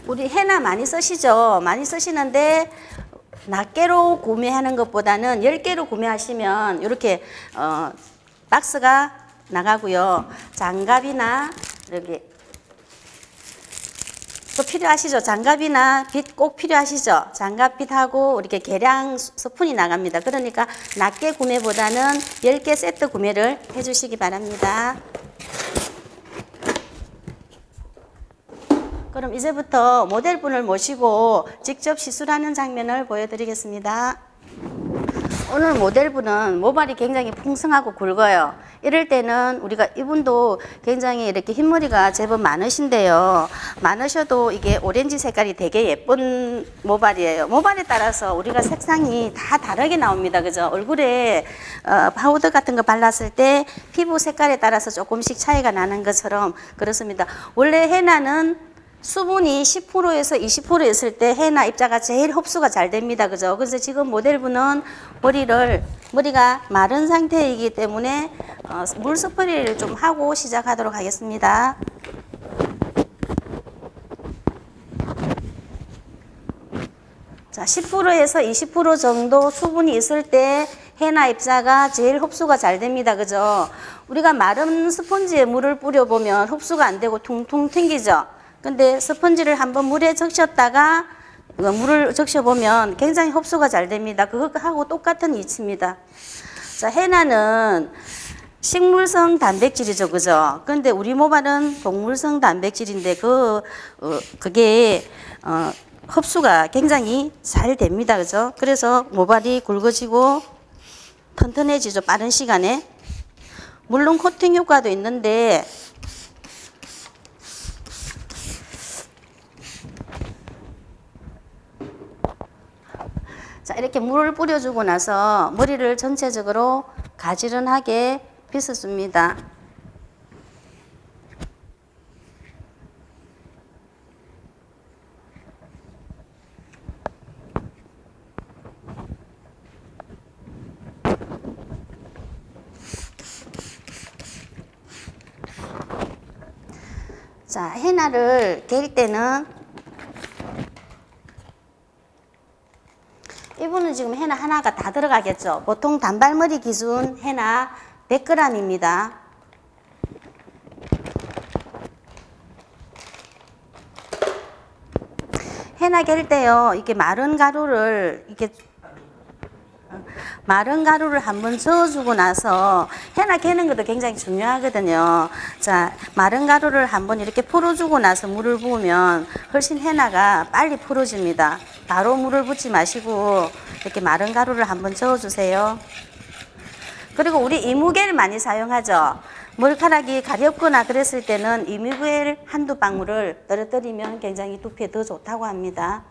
우리 헤나 많이 쓰시죠? 많이 쓰시는데 낱개로 구매하는 것보다는 10개로 구매하시면 이렇게 박스가 나가고요. 장갑이나 이렇게 또 필요하시죠? 장갑이나 빗 꼭 필요하시죠? 장갑 빗하고 이렇게 계량 스푼이 나갑니다. 그러니까 낱개 구매보다는 10개 세트 구매를 해주시기 바랍니다. 그럼 이제부터 모델분을 모시고 직접 시술하는 장면을 보여드리겠습니다. 오늘 모델분은 모발이 굉장히 풍성하고 굵어요. 이럴 때는 우리가 이분도 굉장히 이렇게 흰머리가 제법 많으신데요. 많으셔도 이게 오렌지 색깔이 되게 예쁜 모발이에요. 모발에 따라서 우리가 색상이 다 다르게 나옵니다. 그죠? 얼굴에 파우더 같은 거 발랐을 때 피부 색깔에 따라서 조금씩 차이가 나는 것처럼 그렇습니다. 원래 헤나는 수분이 10%에서 20% 있을 때 헤나 입자가 제일 흡수가 잘 됩니다. 그죠? 그래서 지금 모델분은 머리가 마른 상태이기 때문에 물 스프레이를 좀 하고 시작하도록 하겠습니다. 자, 10%에서 20% 정도 수분이 있을 때 헤나 입자가 제일 흡수가 잘 됩니다. 그죠? 우리가 마른 스펀지에 물을 뿌려보면 흡수가 안 되고 퉁퉁 튕기죠? 근데 스펀지를 한번 물에 적셨다가 물을 적셔보면 굉장히 흡수가 잘 됩니다. 그거하고 똑같은 이치입니다. 자, 헤나는 식물성 단백질이죠. 그죠? 근데 우리 모발은 동물성 단백질인데 그게 흡수가 굉장히 잘 됩니다. 그죠? 그래서 모발이 굵어지고 튼튼해지죠. 빠른 시간에. 물론 코팅 효과도 있는데 자, 이렇게 물을 뿌려주고 나서 머리를 전체적으로 가지런하게 빗어줍니다. 자, 헤나를 갤 때는 이분은 지금 헤나 하나가 다 들어가겠죠. 보통 단발머리 기준 헤나 100g입니다. 헤나 갤 때요, 이렇게 마른 가루를 한번 저어주고 나서 헤나 개는 것도 굉장히 중요하거든요. 자, 마른 가루를 한번 이렇게 풀어주고 나서 물을 부으면 훨씬 헤나가 빨리 풀어집니다. 바로 물을 붓지 마시고 이렇게 마른 가루를 한번 저어주세요. 그리고 우리 이무겔 많이 사용하죠. 머리카락이 가렵거나 그랬을 때는 이무겔 한두 방울을 떨어뜨리면 굉장히 두피에 더 좋다고 합니다.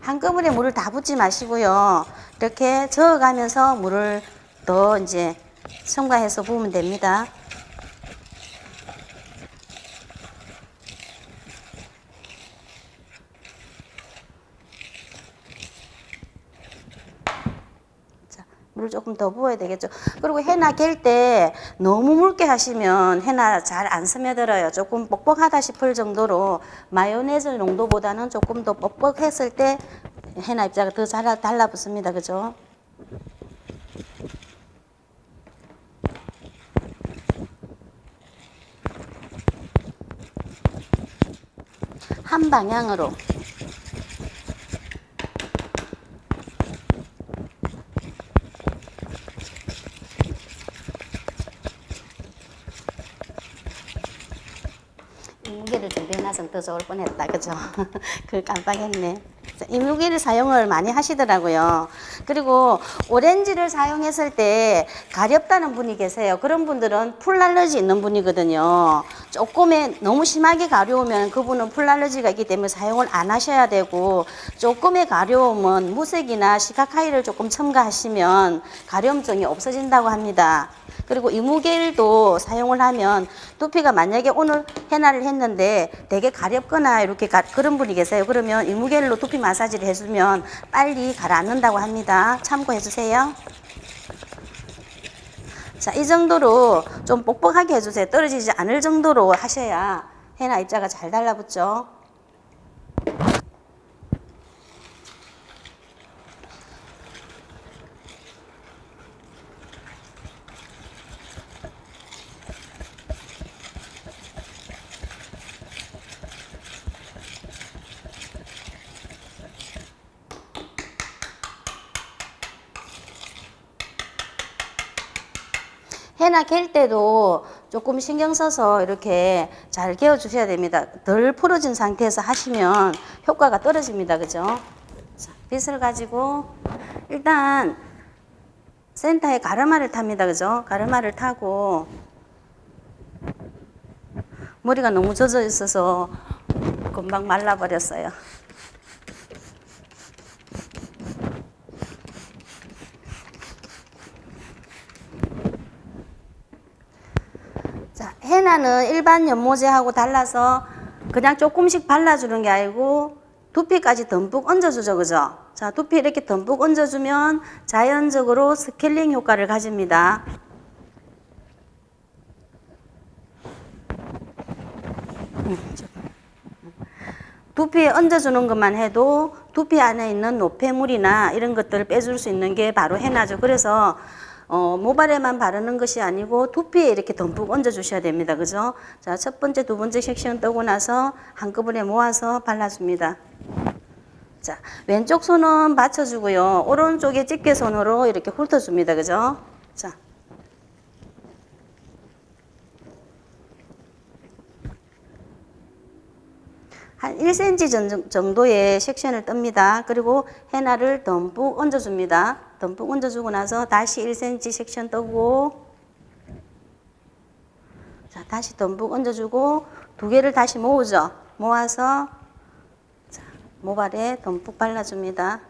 한꺼번에 물을 다 붓지 마시고요. 이렇게 저어가면서 물을 더 이제 첨가해서 부으면 됩니다. 자, 물을 조금 더 부어야 되겠죠. 그리고 헤나 갤 때 너무 묽게 하시면 헤나 잘 안 스며들어요. 조금 뻑뻑하다 싶을 정도로 마요네즈 농도보다는 조금 더 뻑뻑했을 때 헤나 입자가 더 잘 달라붙습니다. 그죠? 한 방향으로. 이무게를 준비해놔서 더 좋을 뻔했다. 그죠? 그걸 깜빡했네. 이무게를 사용을 많이 하시더라고요. 그리고 오렌지를 사용했을 때 가렵다는 분이 계세요. 그런 분들은 풀 알러지 있는 분이거든요. 조금의 너무 심하게 가려우면 그분은 풀 알러지가 있기 때문에 사용을 안 하셔야 되고, 조금의 가려움은 무색이나 시카카이를 조금 첨가하시면 가려움증이 없어진다고 합니다. 그리고 이무겔도 사용을 하면 두피가 만약에 오늘 헤나를 했는데 되게 가렵거나 이렇게 그런 분이 계세요. 그러면 이무겔로 두피 마사지를 해주면 빨리 가라앉는다고 합니다. 참고해 주세요. 자, 이 정도로 좀 뻑뻑하게 해주세요. 떨어지지 않을 정도로 하셔야 해나 입자가 잘 달라붙죠. 해나 갤 때도 조금 신경 써서 이렇게 잘 개어 주셔야 됩니다. 덜 풀어진 상태에서 하시면 효과가 떨어집니다. 그죠? 자, 빗을 가지고 일단 센터에 가르마를 탑니다. 그죠? 가르마를 타고 머리가 너무 젖어 있어서 금방 말라버렸어요. 자, 해나는 일반 연모제하고 달라서 그냥 조금씩 발라주는 게 아니고 두피까지 듬뿍 얹어주죠. 그죠? 자, 두피 이렇게 듬뿍 얹어주면 자연적으로 스케일링 효과를 가집니다. 두피에 얹어주는 것만 해도 두피 안에 있는 노폐물이나 이런 것들을 빼줄 수 있는 게 바로 해나죠. 그래서 모발에만 바르는 것이 아니고 두피에 이렇게 듬뿍 얹어주셔야 됩니다. 그죠? 자, 첫 번째, 두 번째 섹션 뜨고 나서 한꺼번에 모아서 발라줍니다. 자, 왼쪽 손은 받쳐주고요. 오른쪽에 집게손으로 이렇게 훑어줍니다. 그죠? 자. 한 1cm 정도의 섹션을 뜹니다. 그리고 해나를 듬뿍 얹어줍니다. 듬뿍 얹어주고 나서 다시 1cm 섹션 뜨고, 자, 다시 듬뿍 얹어주고, 두 개를 다시 모으죠. 모아서, 자, 모발에 듬뿍 발라줍니다.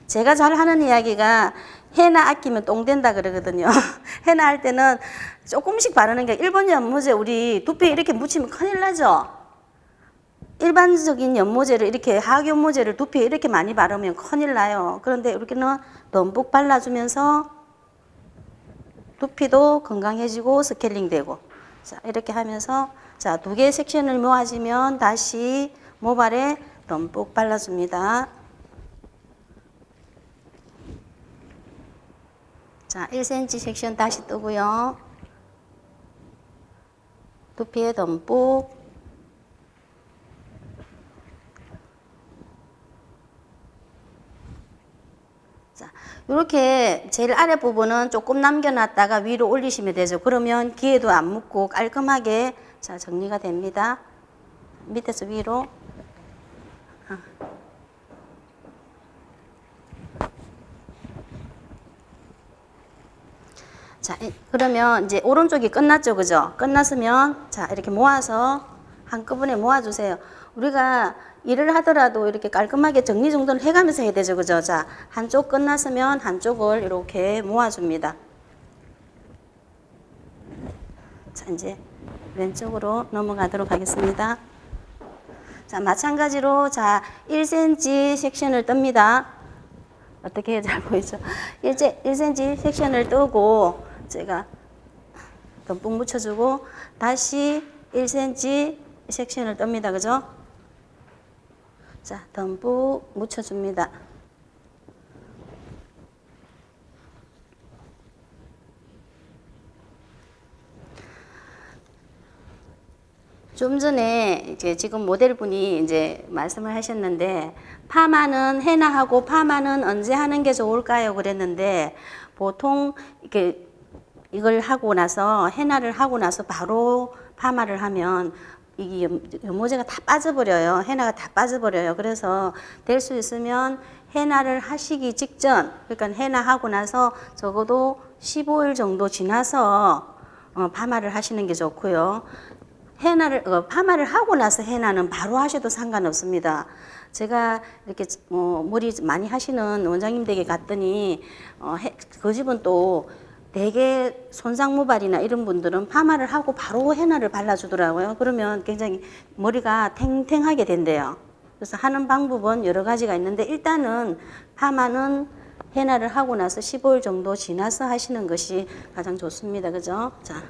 제가 잘 하는 이야기가 해나 아끼면 똥 된다 그러거든요. 해나 할 때는 조금씩 바르는 게, 일본 연모제 우리 두피에 이렇게 묻히면 큰일 나죠? 일반적인 연모제를 이렇게 하악연모제를 두피에 이렇게 많이 바르면 큰일 나요. 그런데 이렇게는 듬뿍 발라주면서 두피도 건강해지고 스케일링 되고, 자, 이렇게 하면서, 자, 두 개의 섹션을 모아지면 다시 모발에 듬뿍 발라줍니다. 자, 1cm 섹션 다시 뜨고요. 두피에 듬뿍. 이렇게 제일 아래 부분은 조금 남겨놨다가 위로 올리시면 되죠. 그러면 기에도 안 묻고 깔끔하게 자 정리가 됩니다. 밑에서 위로. 자, 그러면 이제 오른쪽이 끝났죠. 그죠? 끝났으면 자 이렇게 모아서 한꺼번에 모아주세요. 우리가 일을 하더라도 이렇게 깔끔하게 정리정돈을 해가면서 해야 되죠. 그죠? 자, 한쪽 끝났으면 한쪽을 이렇게 모아줍니다. 자, 이제 왼쪽으로 넘어가도록 하겠습니다. 자, 마찬가지로 자, 1cm 섹션을 뜹니다. 어떻게 해야 잘 보이죠? 1cm 섹션을 뜨고 제가 듬뿍 묻혀주고 다시 1cm 섹션을 뜹니다. 그죠? 자, 듬뿍 묻혀줍니다. 좀 전에 이제 지금 모델분이 이제 말씀을 하셨는데 파마는 해나하고 파마는 언제 하는 게 좋을까요? 그랬는데 보통 이렇게 이걸 하고 나서 해나를 하고 나서 바로 파마를 하면 이게 연모제가 다 빠져버려요. 해나가 다 빠져버려요. 그래서 될 수 있으면 해나를 하시기 직전, 그러니까 해나 하고 나서 적어도 15일 정도 지나서 파마를 하시는 게 좋고요. 파마를 하고 나서 해나는 바로 하셔도 상관없습니다. 제가 이렇게 머리 많이 하시는 원장님 댁에 갔더니 그 집은 또 대개 손상 모발이나 이런 분들은 파마를 하고 바로 해나를 발라주더라고요. 그러면 굉장히 머리가 탱탱하게 된대요. 그래서 하는 방법은 여러 가지가 있는데 일단은 파마는 해나를 하고 나서 15일 정도 지나서 하시는 것이 가장 좋습니다. 그죠? 자.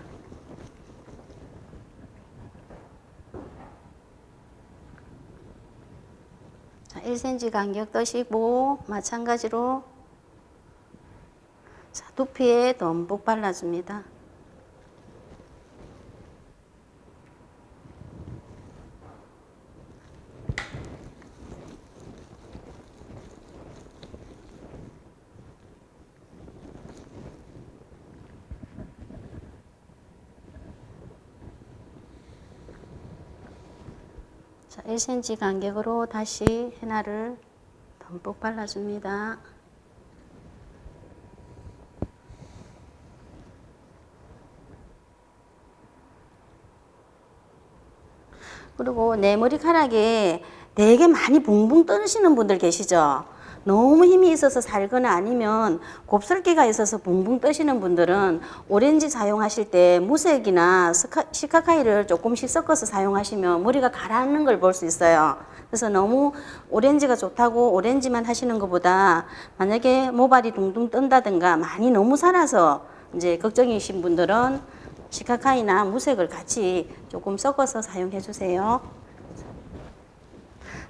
자, 1cm 간격 떠시고 마찬가지로 자, 두피에 듬뿍 발라줍니다. 자, 1cm 간격으로 다시 해나를 듬뿍 발라줍니다. 그리고 내 머리카락에 되게 많이 붕붕 뜨시는 분들 계시죠? 너무 힘이 있어서 살거나 아니면 곱슬기가 있어서 붕붕 뜨시는 분들은 오렌지 사용하실 때 무색이나 시카카이를 조금씩 섞어서 사용하시면 머리가 가라앉는 걸 볼 수 있어요. 그래서 너무 오렌지가 좋다고 오렌지만 하시는 것보다 만약에 모발이 둥둥 뜬다든가 많이 너무 살아서 이제 걱정이신 분들은 시카카이나 무색을 같이 조금 섞어서 사용해 주세요.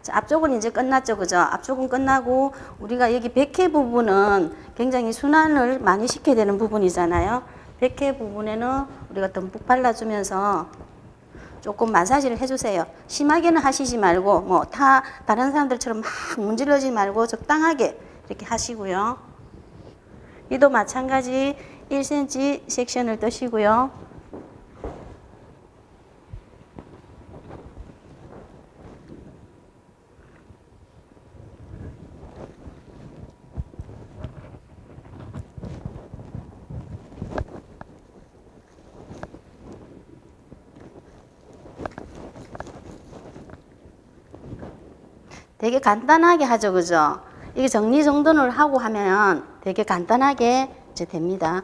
자, 앞쪽은 이제 끝났죠. 그죠? 앞쪽은 끝나고 우리가 여기 백회 부분은 굉장히 순환을 많이 시켜야 되는 부분이잖아요. 백회 부분에는 우리가 듬뿍 발라주면서 조금 마사지를 해주세요. 심하게는 하시지 말고 뭐 다른 사람들처럼 막 문질러지 말고 적당하게 이렇게 하시고요. 이도 마찬가지 1cm 섹션을 뜨시고요. 되게 간단하게 하죠. 그죠? 이게 정리정돈을 하고 하면 되게 간단하게 이제 됩니다.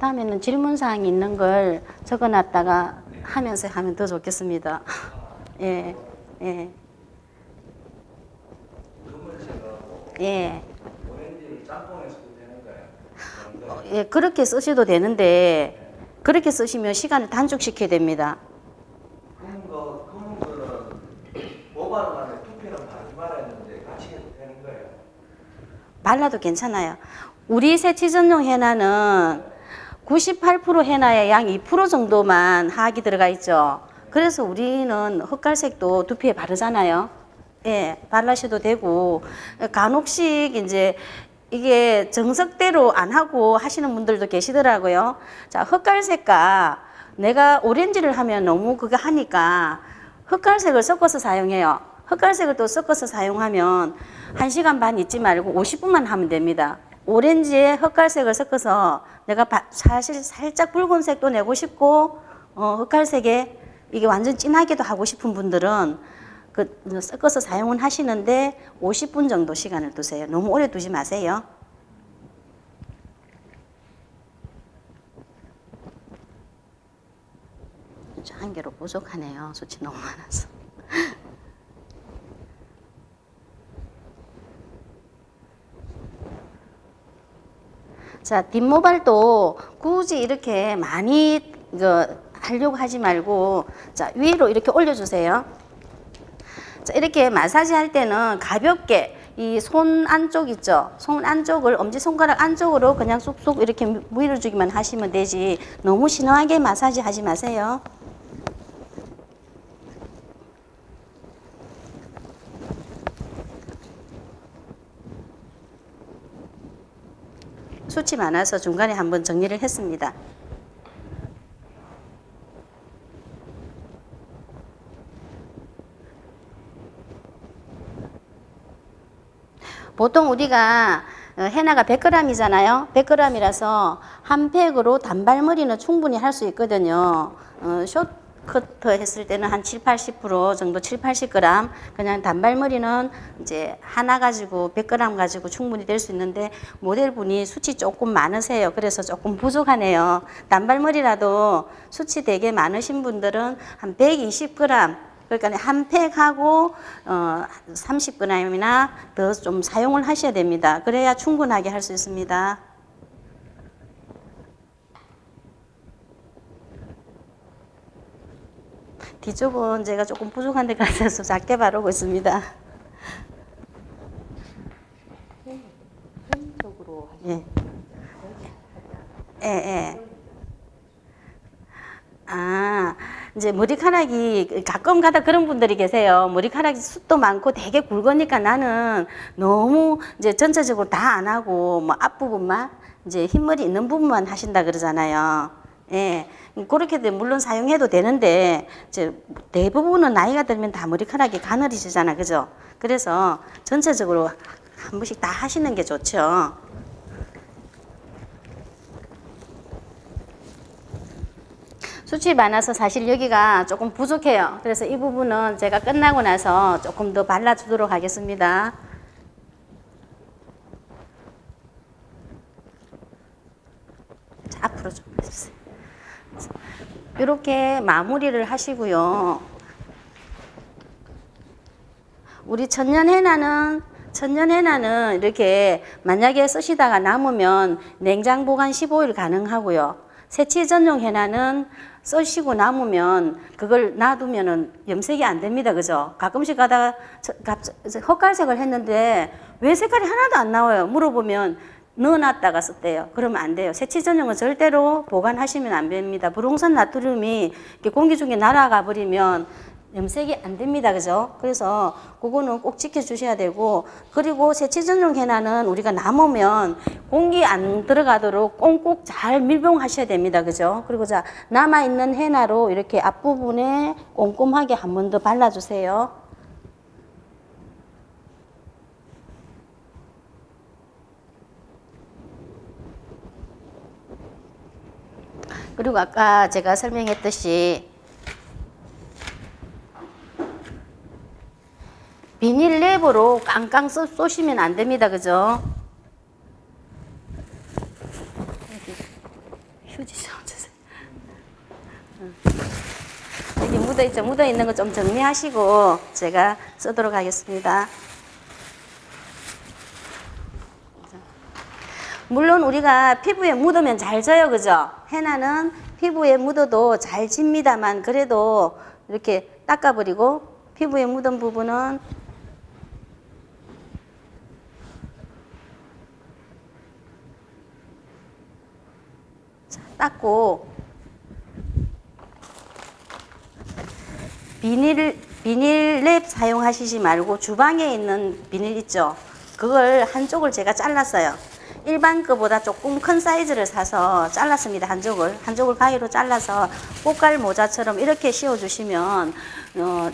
다음에는 질문사항이 있는 걸 적어놨다가 하면서 하면 더 좋겠습니다. 예, 예. 예. 예, 그렇게 쓰셔도 되는데 그렇게 쓰시면 시간을 단축시켜야 됩니다. 검은 거는 모발 안에 두피는 바르지 말아야 되는데 같이 해도 되는 거예요? 발라도 괜찮아요. 우리 세치전용 해나는 98% 해나의 양 2% 정도만 하악이 들어가 있죠. 그래서 우리는 흑갈색도 두피에 바르잖아요. 예, 바르셔도 되고 간혹씩 이제 이게 정석대로 안 하고 하시는 분들도 계시더라고요. 자, 흑갈색과 내가 오렌지를 하면 너무 그거 하니까 흑갈색을 섞어서 사용해요. 흑갈색을 또 섞어서 사용하면 1시간 반 있지 말고 50분만 하면 됩니다. 오렌지에 흑갈색을 섞어서 내가 사실 살짝 붉은색도 내고 싶고 흑갈색에 이게 완전 진하게도 하고 싶은 분들은 섞어서 사용은 하시는데 50분 정도 시간을 두세요. 너무 오래 두지 마세요. 한 개로 부족하네요. 숱이 너무 많아서. 자, 뒷모발도 굳이 이렇게 많이 하려고 하지 말고 자, 위로 이렇게 올려주세요. 자, 이렇게 마사지 할 때는 가볍게 이 손 안쪽 있죠. 손 안쪽을 엄지손가락 안쪽으로 그냥 쑥쑥 이렇게 밀어주기만 하시면 되지 너무 심하게 마사지 하지 마세요. 숱이 많아서 중간에 한번 정리를 했습니다. 보통 우리가 해나가 100g이잖아요. 100g이라서 한 팩으로 단발머리는 충분히 할 수 있거든요. 커터 했을 때는 한 7, 80% 정도 7, 80g, 그냥 단발머리는 이제 하나 가지고 100g 가지고 충분히 될 수 있는데 모델분이 수치 조금 많으세요. 그래서 조금 부족하네요. 단발머리라도 수치 되게 많으신 분들은 한 120g, 그러니까 한 팩하고 30g이나 더 좀 사용을 하셔야 됩니다. 그래야 충분하게 할 수 있습니다. 뒤쪽은 제가 조금 부족한 데 같아서 작게 바르고 있습니다. 예. 예, 예. 아, 이제 머리카락이 가끔 가다 그런 분들이 계세요. 머리카락이 숱도 많고 되게 굵으니까 나는 너무 이제 전체적으로 다 안 하고 뭐 앞부분만 이제 흰머리 있는 부분만 하신다 그러잖아요. 예. 그렇게 돼 물론 사용해도 되는데 이제 대부분은 나이가 들면 다 머리카락이 가늘어지잖아. 그죠? 그래서 전체적으로 한 번씩 다 하시는 게 좋죠. 수치 많아서 사실 여기가 조금 부족해요. 그래서 이 부분은 제가 끝나고 나서 조금 더 발라주도록 하겠습니다. 자, 앞으로 좀 해주세요. 이렇게 마무리를 하시고요. 우리 천년헤나는 이렇게 만약에 쓰시다가 남으면 냉장 보관 15일 가능하고요. 세치 전용 헤나는 쓰시고 남으면 그걸 놔두면은 염색이 안 됩니다. 그죠? 가끔씩 가다가 헛갈색을 했는데 왜 색깔이 하나도 안 나와요? 물어보면 넣어놨다가 썼대요. 그러면 안 돼요. 세치 전용은 절대로 보관하시면 안 됩니다. 불홍산 나트륨이 공기 중에 날아가 버리면 염색이 안 됩니다. 그죠? 그래서 그거는 꼭 지켜주셔야 되고, 그리고 세치 전용 헤나는 우리가 남으면 공기 안 들어가도록 꽁꼭 잘 밀봉하셔야 됩니다. 그죠? 그리고 자, 남아있는 헤나로 이렇게 앞부분에 꼼꼼하게 한 번 더 발라주세요. 그리고 아까 제가 설명했듯이 비닐랩으로 깡깡 쏘시면 안 됩니다. 그죠? 휴지 좀 주세요. 여기 묻어있죠? 묻어있는 거 좀 정리하시고 제가 쓰도록 하겠습니다. 물론 우리가 피부에 묻으면 잘 져요. 그죠? 헤나는 피부에 묻어도 잘 집니다만 그래도 이렇게 닦아버리고 피부에 묻은 부분은 닦고 비닐랩 사용하시지 말고 주방에 있는 비닐 있죠? 그걸 한쪽을 제가 잘랐어요. 일반 거보다 조금 큰 사이즈를 사서 잘랐습니다. 한쪽을 가위로 잘라서 꽃갈 모자처럼 이렇게 씌워주시면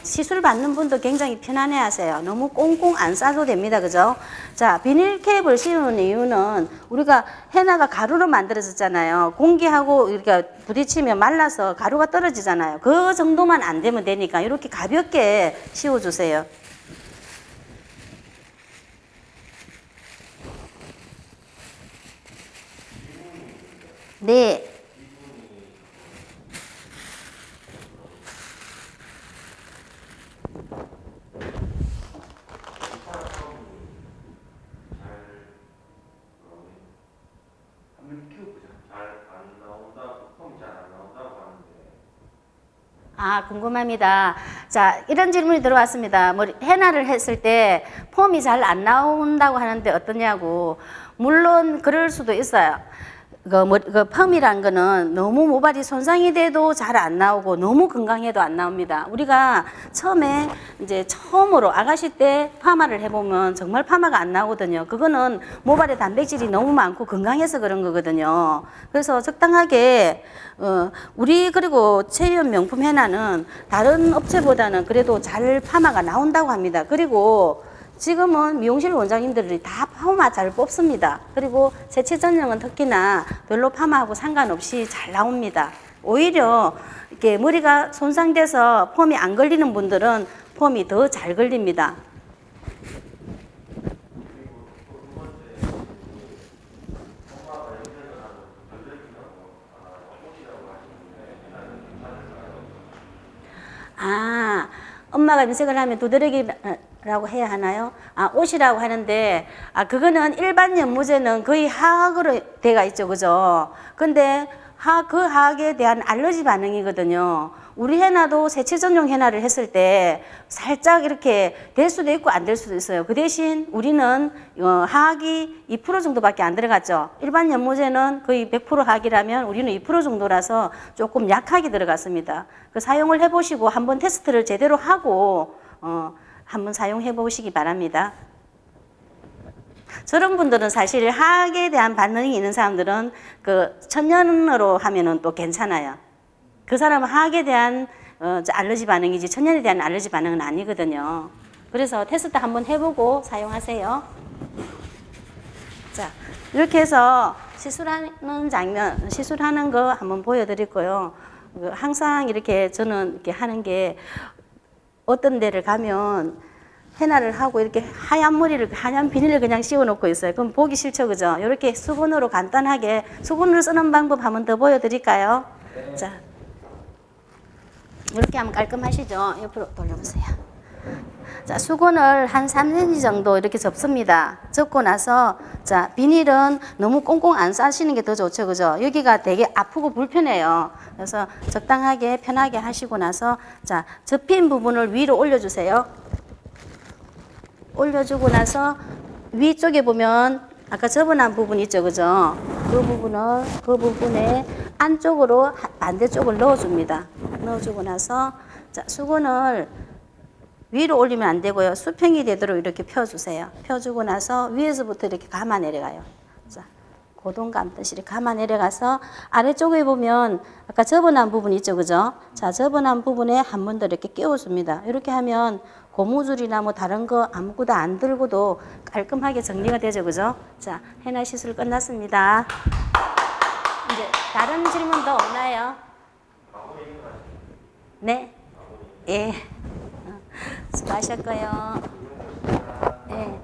시술 받는 분도 굉장히 편안해 하세요. 너무 꽁꽁 안 싸도 됩니다. 그죠? 자, 비닐캡을 씌우는 이유는 우리가 헤나가 가루로 만들어졌잖아요. 공기하고 이렇게 부딪히면 말라서 가루가 떨어지잖아요. 그 정도만 안 되면 되니까 이렇게 가볍게 씌워주세요. 네. 아, 궁금합니다. 자, 이런 질문이 들어왔습니다. 헤나를 했을 때 폼이 잘 안 나온다고 하는데 어떠냐고. 물론 그럴 수도 있어요. 그 펌이란 거는 너무 모발이 손상이 돼도 잘 안 나오고 너무 건강해도 안 나옵니다. 우리가 처음으로 아가씨 때 파마를 해보면 정말 파마가 안 나오거든요. 그거는 모발에 단백질이 너무 많고 건강해서 그런 거거든요. 그래서 적당하게 그리고 체리온 명품 헤나는 다른 업체보다는 그래도 잘 파마가 나온다고 합니다. 그리고 지금은 미용실 원장님들이 다 파마 잘 뽑습니다. 그리고 세치 전용은 특히나 별로 파마하고 상관없이 잘 나옵니다. 오히려 이렇게 머리가 손상돼서 폼이 안 걸리는 분들은 폼이 더 잘 걸립니다. 아, 엄마가 염색을 하면 두드러기라고 해야 하나요? 아, 옷이라고 하는데, 아, 그거는 일반 연모제는 거의 화학으로 돼가 있죠, 그죠? 근데 그 화학에 대한 알러지 반응이거든요. 우리 헤나도 세체 전용 헤나를 했을 때 살짝 이렇게 될 수도 있고 안 될 수도 있어요. 그 대신 우리는 화학이 2% 정도밖에 안 들어갔죠. 일반 연모제는 거의 100% 화학이라면 우리는 2% 정도라서 조금 약하게 들어갔습니다. 그 사용을 해보시고 한번 테스트를 제대로 하고 한번 사용해 보시기 바랍니다. 저런 분들은 사실 화학에 대한 반응이 있는 사람들은 그 천연으로 하면은 또 괜찮아요. 그 사람은 화학에 대한 알러지 반응이지 천연에 대한 알러지 반응은 아니거든요. 그래서 테스트 한번 해보고 사용하세요. 자, 이렇게 해서 시술하는 장면, 시술하는 거 한번 보여드릴 거요. 항상 이렇게 저는 이렇게 하는 게 어떤 데를 가면 헤나를 하고 이렇게 하얀 머리를, 하얀 비닐을 그냥 씌워놓고 있어요. 그럼 보기 싫죠, 그죠? 이렇게 수건으로 간단하게 수건으로 쓰는 방법 한번 더 보여드릴까요? 네. 자, 이렇게 하면 깔끔하시죠? 옆으로 돌려보세요. 자, 수건을 한 3cm 정도 이렇게 접습니다. 접고 나서, 자, 비닐은 너무 꽁꽁 안 싸시는 게 더 좋죠, 그죠? 여기가 되게 아프고 불편해요. 그래서 적당하게 편하게 하시고 나서, 자, 접힌 부분을 위로 올려주세요. 올려주고 나서 위쪽에 보면 아까 접어난 부분 있죠, 그죠? 그 부분에 안쪽으로 반대쪽을 넣어줍니다. 넣어주고 나서 자, 수건을 위로 올리면 안 되고요. 수평이 되도록 이렇게 펴주세요. 펴주고 나서 위에서부터 이렇게 감아 내려가요. 자, 고동 감듯이 이렇게 감아 내려가서 아래쪽에 보면 아까 접어난 부분 있죠, 그죠? 자, 접어난 부분에 한 번 더 이렇게 끼워줍니다. 이렇게 하면 고무줄이나 뭐 다른 거 아무것도 안 들고도 깔끔하게 정리가 되죠, 그죠? 자, 헤나 시술 끝났습니다. 이제 다른 질문 더 없나요? 네? 예. 수고하셨고요. 예.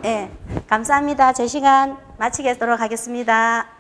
예. 감사합니다. 제 시간 마치도록 하겠습니다.